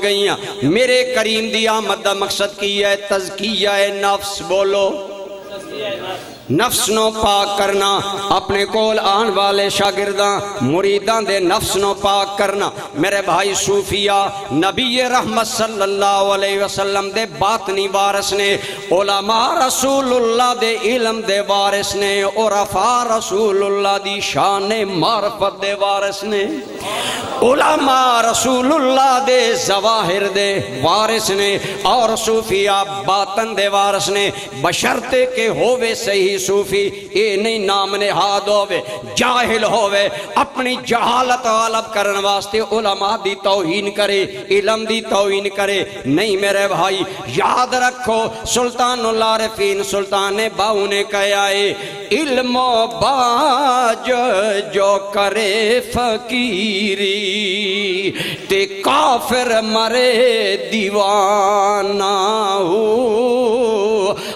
گئیاں میرے کریم دی آمد دا مقصد کی ہے تزکیہ نفس بولو نفس نو پاک کرنا اپنے کول آن والے شاگرداں مریدان دے نفس نو پاک کرنا میرے بھائی صوفیہ نبی رحمت صلی اللہ علیہ وسلم دے باطنی وارث نے علماء رسول اللہ دے علم دے وارث نے عرفاء رسول اللہ دی شان معرفت دے وارث نے علماء رسول اللہ دے ظواہر دے وارث نے اور صوفیہ باطن دے وارث نے بشرتے کے ہووے صحیح صوفی اے نہیں نام نہاد ہووے جاہل ہووے اپنی جہالت غالب کرن واسطے علماء دی توہین کرے علم دی توہین کرے نہیں میرے بھائی یاد رکھو سلطان العارفین سلطان باؤ نے کہا ہے علم و باج جو کرے فقیری تے کافر مرے دیوانہ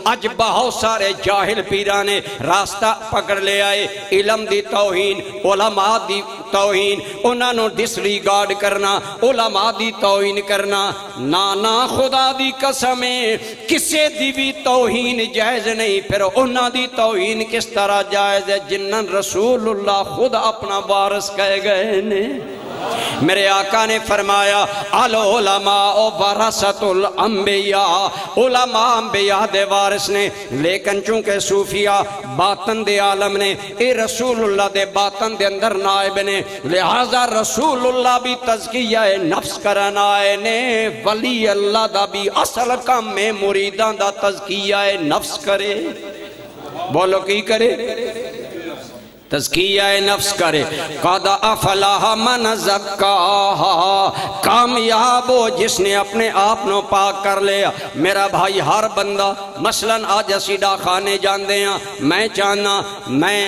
آج بہت سارے جاہل پیرانے راستہ پکڑ لے آئے علم دی توہین علماء دی توہین انہاں نو ڈسریگارڈ کرنا علماء دی توہین کرنا نانا خدا دی قسمیں کسے دی بھی توہین جائز نہیں پھر انہاں دی توہین کس طرح جائز ہے جنن رسول اللہ خود اپنا وارث کہے گئے نے میرے آقا نے فرمایا العلماء ورثۃ الانبیاء علماء انبیاء دے وارث نے لیکن چونکہ صوفیہ باطن دے عالم نے اے رسول اللہ دے باطن دے اندر نائب نے لہذا رسول اللہ بھی تزکیہ نفس کرنا آئے نے ولی اللہ دا بھی اصل کام میں مریدان دا تزکیہ نفس کرے بولو کی کرے تزکیہ نفس کرے قَدْ أَفْلَحَ مَنْ زَكَّاهَا کامیاب ہو جس نے اپنے آپ نو پاک کر لیا میرا بھائی ہر بندہ مثلا آج اسی ڈاخانے جان دے ہیں میں چاہنا میں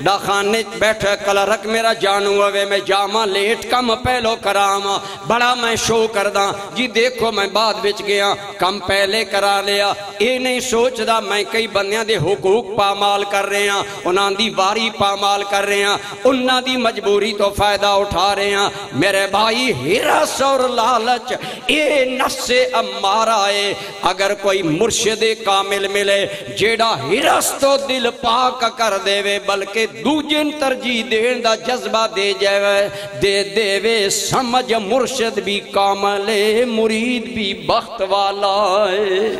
ڈاخانے بیٹھا کلرک میرا جانو ہوئے میں جاما لیٹ کم پہلو کراما بڑا میں شو کرداں جی دیکھو میں بعد بچ گیا کم پہلے کرا لیا اے نہیں سوچ دا میں کئی بندیاں دے حقوق پامال کر رہے ہیں انہاں دی واری پامال کر رہے ہیں انہاں دی مجبوری تو فائدہ اٹھا رہے ہیں میرے بھائی ہرس اور لالچ اے نفس امارہ ہے اگر کوئی مرشد کامل ملے جیڑا ہرس تو دل پاک کر دے وے بلکہ دوجن ترجیح دین دا جذبہ دے جائے دے وے سمجھ مرشد بھی کامل ہے مرید بھی بخت والا ہے